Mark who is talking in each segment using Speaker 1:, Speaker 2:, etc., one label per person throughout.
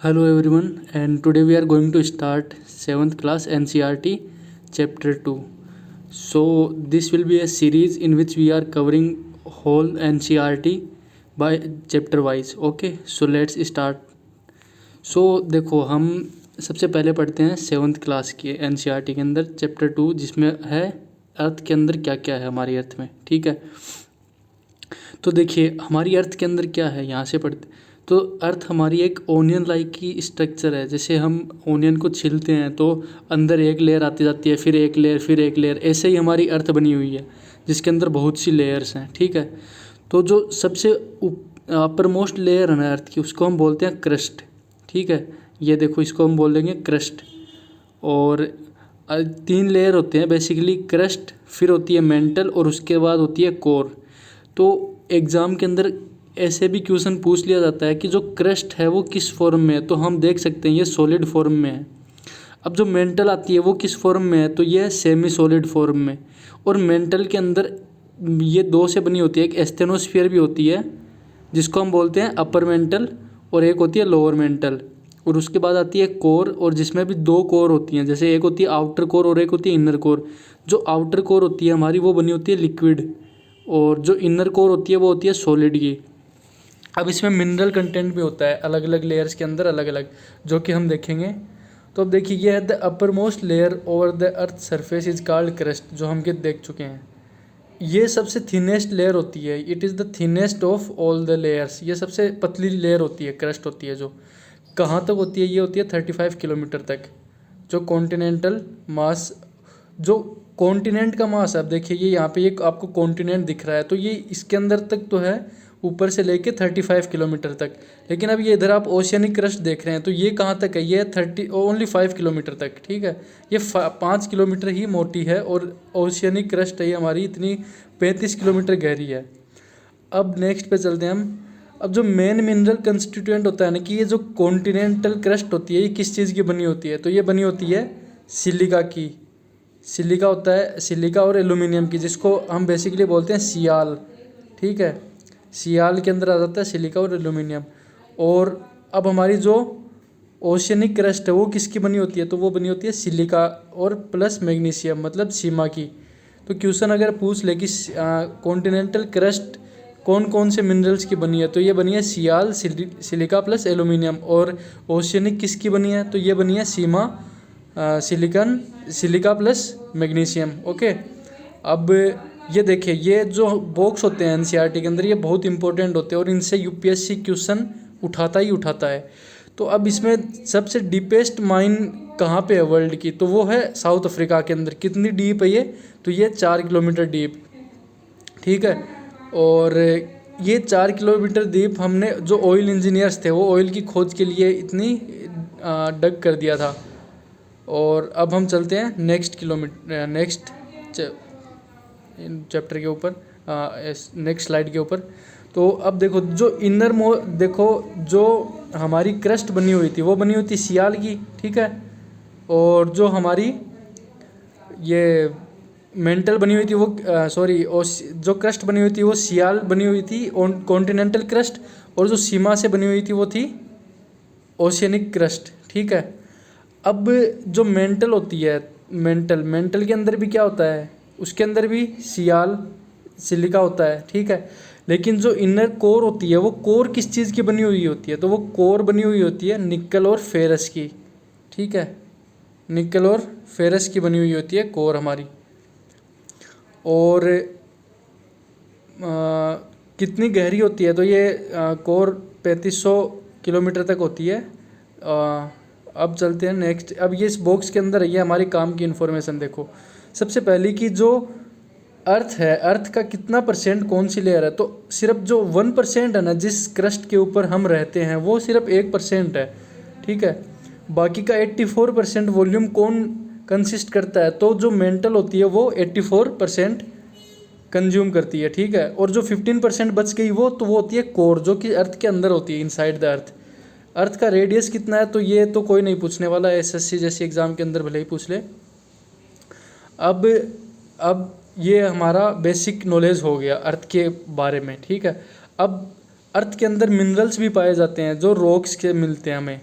Speaker 1: Hello everyone, and today we are going to start 7th class NCERT chapter 2. So this will be a series in which we are covering whole NCERT by chapter wise. Okay, so let's start. So देखो हम सबसे पहले पढ़ते हैं 7th class के NCERT के अंदर chapter 2 जिसमें है अर्थ के अंदर क्या क्या है हमारी अर्थ में। ठीक है, तो देखिए हमारी अर्थ के अंदर क्या है, यहाँ से पढ़ते। तो अर्थ हमारी एक ओनियन लाइक की स्ट्रक्चर है। जैसे हम ओनियन को छीलते हैं तो अंदर एक लेयर आती जाती है, फिर एक लेयर, फिर एक लेयर, ऐसे ही हमारी अर्थ बनी हुई है जिसके अंदर बहुत सी लेयर्स हैं। ठीक है, तो जो सबसे अपर मोस्ट लेयर है ना अर्थ की, उसको हम बोलते हैं क्रस्ट। ठीक है, ये देखो इसको हम बोल देंगे क्रस्ट। और 3 लेयर होते हैं बेसिकली, क्रस्ट, फिर होती है मेंटल, और उसके बाद होती है कोर। तो एग्ज़ाम के अंदर ऐसे भी क्वेश्चन पूछ लिया जाता है कि जो क्रस्ट है वो किस फॉर्म में है, तो हम देख सकते हैं ये सॉलिड फॉर्म में है। अब जो मेंटल आती है वो किस फॉर्म में है, तो ये सेमी सॉलिड फॉर्म में। और मेंटल के अंदर ये 2 से बनी होती है, एक एस्थेनोस्फीयर भी होती है जिसको हम बोलते हैं अपर मेंटल, और एक होती है लोअर मेंटल। और उसके बाद आती है कोर, और जिसमें भी 2 कोर होती हैं, जैसे एक होती है आउटर कोर और एक होती है इनर कोर। जो आउटर कोर होती है हमारी वो बनी होती है लिक्विड, और जो इनर कोर होती है वो होती है सॉलिड की। अब इसमें मिनरल कंटेंट भी होता है अलग अलग लेयर्स के अंदर, अलग अलग, जो कि हम देखेंगे। तो अब देखिए ये है the upper most layer over the earth surface is called crust, जो हम देख चुके हैं। ये सबसे थिनेस्ट लेयर होती है, it is the thinnest of all the layers. ये सबसे पतली लेयर होती है, क्रस्ट होती है। जो कहाँ तक होती है, ये होती है 35 किलोमीटर तक। जो कॉन्टिनेंटल मास, जो कॉन्टिनेंट का मास है, अब देखिए ये यहाँ पे एक आपको कॉन्टिनेंट दिख रहा है, तो ये इसके अंदर तक तो है, ऊपर से लेके 35 किलोमीटर तक। लेकिन अब ये इधर आप ओशियनिक क्रस्ट देख रहे हैं, तो ये कहाँ तक है, ये 5 किलोमीटर तक। ठीक है, ये 5 किलोमीटर ही मोटी है, और ओशियनिक क्रस्ट है ये हमारी इतनी 35 किलोमीटर गहरी है। अब नेक्स्ट पे चलते हैं हम। अब जो मेन मिनरल कंस्टिट्यूएंट होता है ना, कि ये जो कॉन्टिनेंटल क्रस्ट होती है ये किस चीज़ की बनी होती है, तो ये बनी होती है सिलिका की। सिलिका होता है, सिलिका और एल्यूमिनियम की, जिसको हम बेसिकली बोलते हैं सियाल। ठीक है, सियाल के अंदर आ जाता है सिलिका और एल्यूमिनियम। और अब हमारी जो ओशियनिक क्रस्ट है वो किसकी बनी होती है, तो वो बनी होती है सिलिका और प्लस मैग्नीशियम, मतलब सीमा की। तो क्वेश्चन अगर पूछ ले कि कॉन्टिनेंटल क्रस्ट कौन कौन से मिनरल्स की बनी है, तो ये बनी है सियाल, सिलिका प्लस एल्यूमिनियम। और ओशियनिक किसकी बनी है, तो ये बनी है सीमा, सिलिका प्लस मैग्नीशियम। ओके, अब ये देखिए ये जो बॉक्स होते हैं एनसीईआरटी के अंदर, ये बहुत इंपॉर्टेंट होते हैं और इनसे यूपीएससी क्वेश्चन उठाता ही उठाता है। तो अब इसमें सबसे डीपेस्ट माइन कहाँ पे है वर्ल्ड की, तो वो है साउथ अफ्रीका के अंदर। कितनी डीप है ये, तो ये 4 किलोमीटर डीप। ठीक है, और ये 4 किलोमीटर डीप हमने जो ऑयल इंजीनियर्स थे वो ऑयल की खोज के लिए इतनी डग कर दिया था। और अब हम चलते हैं नेक्स्ट चैप्टर के ऊपर, नेक्स्ट स्लाइड के ऊपर। तो अब देखो जो देखो जो हमारी क्रस्ट बनी हुई थी वो बनी हुई थी सियाल की। ठीक है, और जो हमारी ये मेंटल बनी हुई थी वो जो क्रस्ट बनी हुई थी वो सियाल बनी हुई थी, कॉन्टिनेंटल क्रस्ट। और जो सीमा से बनी हुई थी वो थी ओशियनिक क्रस्ट। ठीक है, अब जो मेंटल होती है, मेंटल के अंदर भी क्या होता है, उसके अंदर भी सियाल, सिलिका होता है। ठीक है, लेकिन जो इनर कोर होती है वो कोर किस चीज़ की बनी हुई होती है, तो वो कोर बनी हुई होती है निकल और फेरस की। ठीक है, निकल और फेरस की बनी हुई होती है कोर हमारी। और कितनी गहरी होती है, तो ये कोर 3500 किलोमीटर तक होती है। अब चलते हैं नेक्स्ट। अब ये इस बॉक्स के अंदर है, ये हमारी काम की इन्फॉर्मेशन देखो। सबसे पहले कि जो अर्थ है, अर्थ का कितना परसेंट कौन सी लेयर है, तो सिर्फ जो 1% है ना जिस क्रस्ट के ऊपर हम रहते हैं वो सिर्फ 1% है। ठीक है, बाकी का 84% वॉल्यूम कौन कंसिस्ट करता है, तो जो मेंटल होती है वो 84% कंज्यूम करती है। ठीक है, और जो 15% बच गई वो होती है कोर, जो कि अर्थ के अंदर होती है, इनसाइड द अर्थ। अर्थ का रेडियस कितना है, तो ये तो कोई नहीं पूछने वाला, एसएससी जैसी एग्ज़ाम के अंदर भले ही पूछ ले। अब ये हमारा बेसिक नॉलेज हो गया अर्थ के बारे में। ठीक है, अब अर्थ के अंदर मिनरल्स भी पाए जाते हैं जो रॉक्स के मिलते हैं हमें।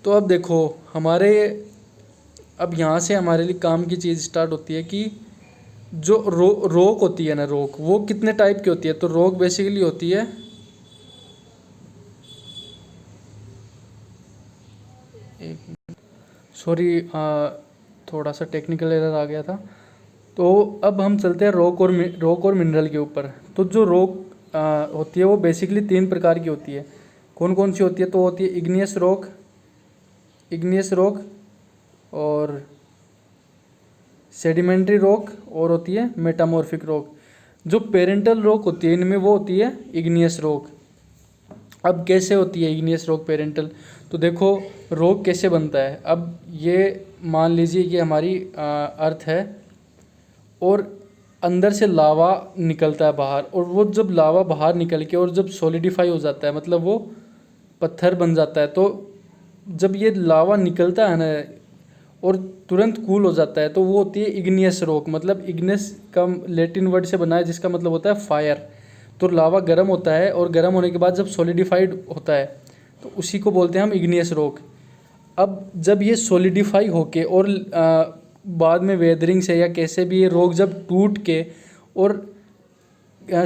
Speaker 1: तो अब देखो हमारे, अब यहाँ से हमारे लिए काम की चीज़ स्टार्ट होती है कि जो रोक होती है ना, रोक वो कितने टाइप की होती है। तो रोक बेसिकली होती है, एक सॉरी थोड़ा सा टेक्निकल एरर आ गया था। तो अब हम चलते हैं रॉक और मिनरल के ऊपर। तो जो रॉक होती है वो बेसिकली 3 प्रकार की होती है। कौन कौन सी होती है? तो होती है इग्नियस रॉक और सेडिमेंट्री रॉक और होती है मेटामॉर्फिक रॉक। जो पेरेंटल रॉक होती है इनमें वो होती है इग्नियस रॉक। अब कैसे होती है इग्नियस रॉक पेरेंटल? तो देखो रॉक कैसे बनता है। अब ये मान लीजिए कि हमारी अर्थ है और अंदर से लावा निकलता है बाहर, और वो जब लावा बाहर निकल के और जब सॉलिडिफाई हो जाता है, मतलब वो पत्थर बन जाता है, तो जब ये लावा निकलता है ना और तुरंत कूल हो जाता है, तो वो होती है इग्नियस रॉक। मतलब इग्नियस का लैटिन वर्ड से बना है जिसका मतलब होता है फायर। तो लावा गर्म होता है और गर्म होने के बाद जब सॉलिडिफाइड होता है तो उसी को बोलते हैं हम इग्नियस रॉक। अब जब ये सॉलिडिफाई होके और बाद में वेदरिंग से या कैसे भी ये रॉक जब टूट के और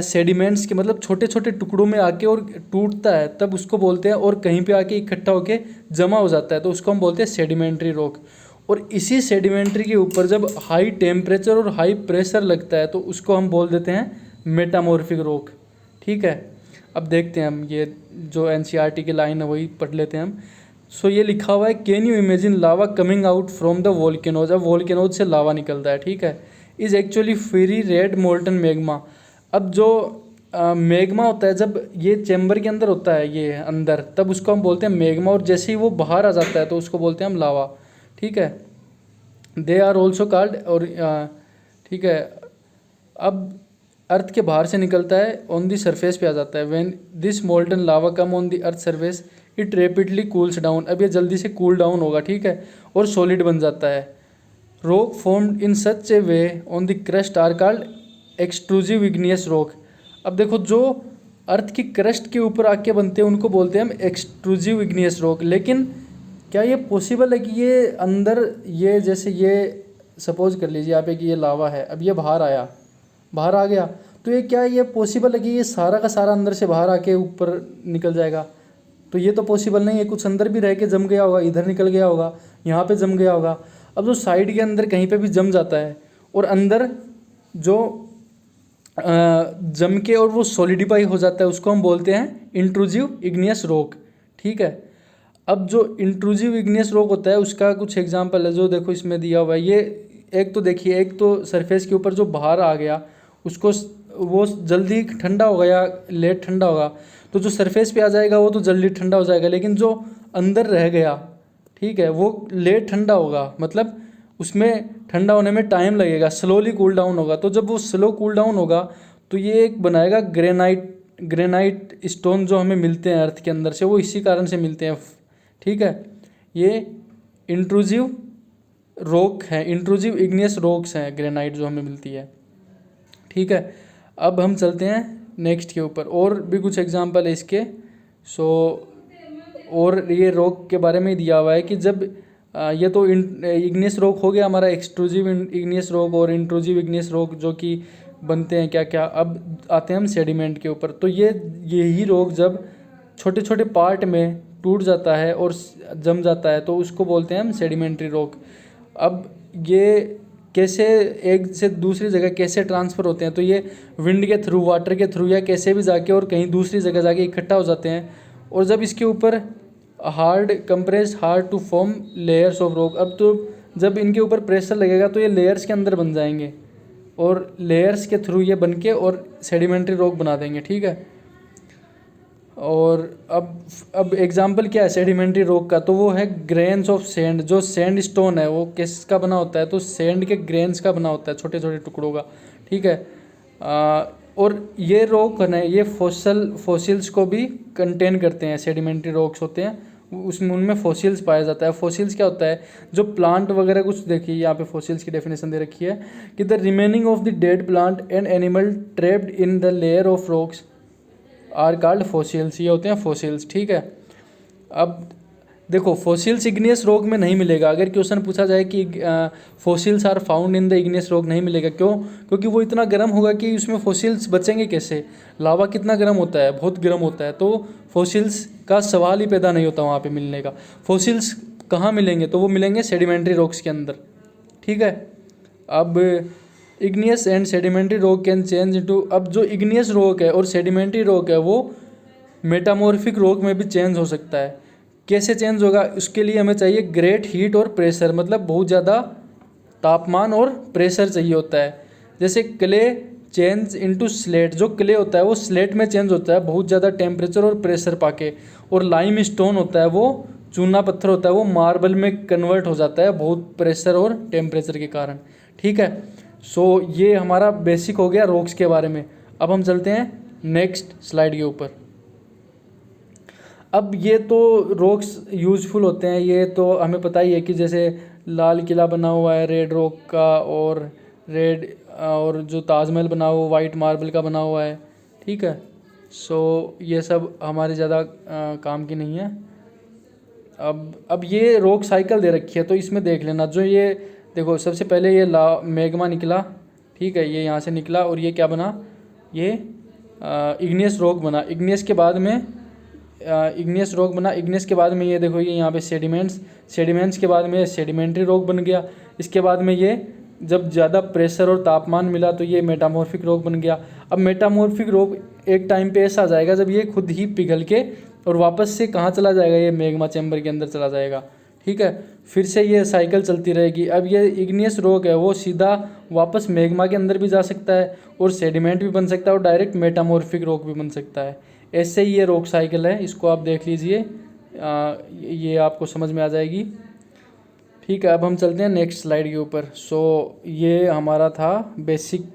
Speaker 1: सेडिमेंट्स के मतलब छोटे छोटे टुकड़ों में आके और टूटता है, तब उसको बोलते हैं, और कहीं पे आके इकट्ठा होके जमा हो जाता है तो उसको हम बोलते हैं सेडिमेंट्री रॉक। और इसी सेडिमेंट्री के ऊपर जब हाई टेम्परेचर और हाई प्रेशर लगता है तो उसको हम बोल देते हैं मेटामॉर्फिक रॉक। ठीक है, अब देखते हैं हम ये जो एनसीईआरटी की लाइन है वही पढ़ लेते हैं हम। सो ये लिखा हुआ है, can you imagine lava coming out from the volcanoes. अब वोल्केनोज से लावा निकलता है, ठीक है। Is actually free red molten magma. अब जो मैग्मा होता है जब ये चैम्बर के अंदर होता है ये अंदर, तब उसको हम बोलते हैं मैग्मा, और जैसे ही वो बाहर आ जाता है तो उसको बोलते हैं हम लावा। ठीक है, दे आर ऑल्सो कॉल्ड, और ठीक है। अब अर्थ के बाहर से निकलता है, ऑन दी सरफेस पे आ जाता है। When this molten lava come on the earth surface it rapidly cools down. अब ये जल्दी से कूल डाउन होगा, ठीक है, और सॉलिड बन जाता है। Rock formed in such a way on the crust are called extrusive igneous rock. अब देखो जो अर्थ की क्रस्ट के ऊपर आके बनते हैं उनको बोलते हैं हम एक्सट्रूजिव इग्नियस रॉक। लेकिन क्या ये पॉसिबल है कि ये अंदर, ये जैसे ये सपोज कर लीजिए यहाँ पे कि ये लावा है, अब ये बाहर आ गया, तो ये क्या ये पॉसिबल है कि ये सारा का सारा अंदर से बाहर आके ऊपर निकल जाएगा? तो ये तो पॉसिबल नहीं है। कुछ अंदर भी रह के जम गया होगा, इधर निकल गया होगा, यहाँ पे जम गया होगा। अब जो साइड के अंदर कहीं पे भी जम जाता है और अंदर जो जम के और वो सॉलिडिफाई हो जाता है उसको हम बोलते हैं इंट्रूजिव इग्नियस रॉक। ठीक है, अब जो इंट्रूजिव इग्नियस रॉक होता है उसका कुछ एग्जांपल है जो देखो इसमें दिया हुआ है। ये एक तो देखिए, एक तो सरफेस के ऊपर जो बाहर आ गया उसको वो जल्दी ठंडा होगा या लेट ठंडा होगा, तो जो सरफेस पे आ जाएगा वो तो जल्दी ठंडा हो जाएगा। लेकिन जो अंदर रह गया, ठीक है, वो लेट ठंडा होगा, मतलब उसमें ठंडा होने में टाइम लगेगा, स्लोली कूल डाउन होगा। तो जब वो स्लो कूल डाउन होगा तो ये एक बनाएगा ग्रेनाइट स्टोन जो हमें मिलते हैं अर्थ के अंदर से, वो इसी कारण से मिलते हैं। ठीक है, ये इंट्रूजिव रॉक है, इंट्रूजिव इग्नियस रॉक्स हैं ग्रेनाइट जो हमें मिलती है। ठीक है, अब हम चलते हैं नेक्स्ट के ऊपर, और भी कुछ एग्जांपल है इसके। सो और ये रॉक के बारे में दिया हुआ है कि जब ये तो इग्नियस रॉक हो गया हमारा, एक्सट्रूजिव इग्नियस रॉक और इंट्रूजिव इग्नियस रॉक जो कि बनते हैं क्या क्या। अब आते हैं हम सेडिमेंट के ऊपर। तो यही रॉक जब छोटे छोटे पार्ट में टूट जाता है और जम जाता है तो उसको बोलते हैं हम सेडिमेंट्री रॉक। अब ये कैसे एक से दूसरी जगह कैसे ट्रांसफ़र होते हैं? तो ये विंड के थ्रू, वाटर के थ्रू, या कैसे भी जाके और कहीं दूसरी जगह जाके इकट्ठा हो जाते हैं। और जब इसके ऊपर hard to form layers of rock. अब तो जब इनके ऊपर प्रेशर लगेगा तो ये लेयर्स के अंदर बन जाएंगे और लेयर्स के थ्रू ये बन के और सेडिमेंट्री रॉक बना देंगे। ठीक है, और अब एग्जाम्पल क्या है सेडिमेंट्री रॉक का? तो वो है ग्रेन्स ऑफ सैंड। जो सैंड स्टोन है वो किसका बना होता है? तो सैंड के ग्रेन्स का बना होता है, छोटे छोटे टुकड़ों का। ठीक है, और ये रॉक है ये फॉसिल्स को भी कंटेन करते हैं। सेडिमेंट्री रॉक्स होते हैं उसमें, उनमें फॉसिल्स पाया जाता है। फॉसिल्स क्या होता है? जो प्लांट वगैरह कुछ, देखिए यहाँ पे फॉसिल्स की डेफिनेशन दे रखी है कि the remaining of the dead plant and animal trapped in the layer of rocks are called fossils. ये होते हैं फॉसिल्स। ठीक है, अब देखो फॉसिल्स इग्नियस रॉक में नहीं मिलेगा। अगर क्वेश्चन पूछा जाए कि fossils are found in the igneous rock, नहीं मिलेगा। क्यों? क्योंकि वो इतना गर्म होगा कि उसमें फॉसिल्स बचेंगे कैसे। लावा कितना गर्म होता है, बहुत गर्म होता है, तो फॉसिल्स का सवाल ही पैदा नहीं होता वहाँ पे मिलने का। फॉसिल्स कहाँ मिलेंगे? तो वो मिलेंगे सेडिमेंट्री रॉक्स के अंदर। ठीक है। अब igneous and sedimentary rock can change into, अब जो इग्नियस रॉक है और सेडिमेंट्री रॉक है वो मेटामॉर्फिक रॉक में भी चेंज हो सकता है। कैसे चेंज होगा? उसके लिए हमें चाहिए ग्रेट हीट और प्रेशर, मतलब बहुत ज़्यादा तापमान और प्रेशर चाहिए होता है। जैसे क्ले चेंज इनटू स्लेट, जो क्ले होता है वो स्लेट में चेंज होता है बहुत ज़्यादा टेम्परेचर और प्रेशर पाके। और लाइम स्टोन होता है, वो चूना पत्थर होता है, वो मार्बल में कन्वर्ट हो जाता है बहुत प्रेशर और टेम्परेचर के कारण। ठीक है। सो ये हमारा बेसिक हो गया रॉक्स के बारे में। अब हम चलते हैं नेक्स्ट स्लाइड के ऊपर। अब ये तो रॉक्स यूजफुल होते हैं, ये तो हमें पता ही है कि जैसे लाल किला बना हुआ है रेड रॉक का, और जो ताजमहल बना हुआ वाइट मार्बल का बना हुआ है। ठीक है। सो ये सब हमारे ज़्यादा काम की नहीं है। अब ये रॉक साइकिल दे रखी है, तो इसमें देख लेना। जो ये देखो, सबसे पहले ये मैग्मा निकला। ठीक है, ये यहाँ से निकला और ये क्या बना? ये इग्नियस रॉक बना। इग्नियस के बाद में इग्नियस रॉक बना। इग्नियस के बाद में ये देखो, ये यहाँ पे सेडिमेंट्स के बाद में सेडिमेंट्री रॉक बन गया। इसके बाद में ये जब ज़्यादा प्रेशर और तापमान मिला तो ये मेटामॉर्फिक रॉक बन गया। अब मेटामॉर्फिक रॉक एक टाइम पे ऐसा आ जाएगा जब ये खुद ही पिघल के और वापस से कहाँ चला जाएगा? ये मैग्मा चैम्बर के अंदर चला जाएगा। ठीक है। फिर से ये साइकिल चलती रहेगी। अब ये इग्नियस रॉक है वो सीधा वापस मैग्मा के अंदर भी जा सकता है और सेडिमेंट भी बन सकता है और डायरेक्ट मेटामॉर्फिक रॉक भी बन सकता है। ऐसे ही ये रॉक साइकिल है, इसको आप देख लीजिए, ये आपको समझ में आ जाएगी। ठीक है। अब हम चलते हैं नेक्स्ट स्लाइड के ऊपर। सो ये हमारा था बेसिक,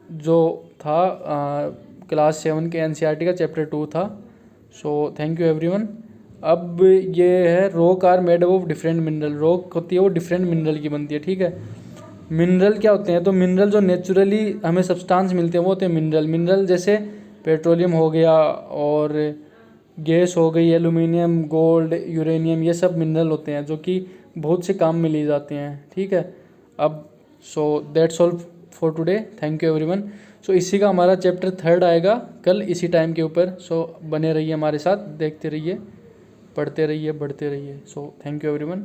Speaker 1: जो था क्लास 7 के एनसीईआरटी का चैप्टर 2 था। So thank you everyone. अब ये है rock are made of different mineral. Rock होती है वो डिफरेंट मिनरल की बनती है। ठीक है। मिनरल क्या होते हैं? तो मिनरल जो नेचुरली हमें सब्सटेंस मिलते हैं वो होते हैं मिनरल जैसे पेट्रोलियम हो गया और गैस हो गई, एलुमिनियम, गोल्ड, यूरेनियम, ये सब मिनरल होते हैं जो कि बहुत से काम में लिए जाते हैं। ठीक है। अब so that's all for today. Thank you everyone. So इसी का हमारा चैप्टर 3 आएगा कल इसी टाइम के ऊपर। सो बने रहिए हमारे साथ, देखते रहिए, पढ़ते रहिए, बढ़ते रहिए। सो thank you everyone.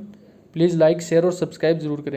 Speaker 1: Please like, share और सब्सक्राइब ज़रूर करें।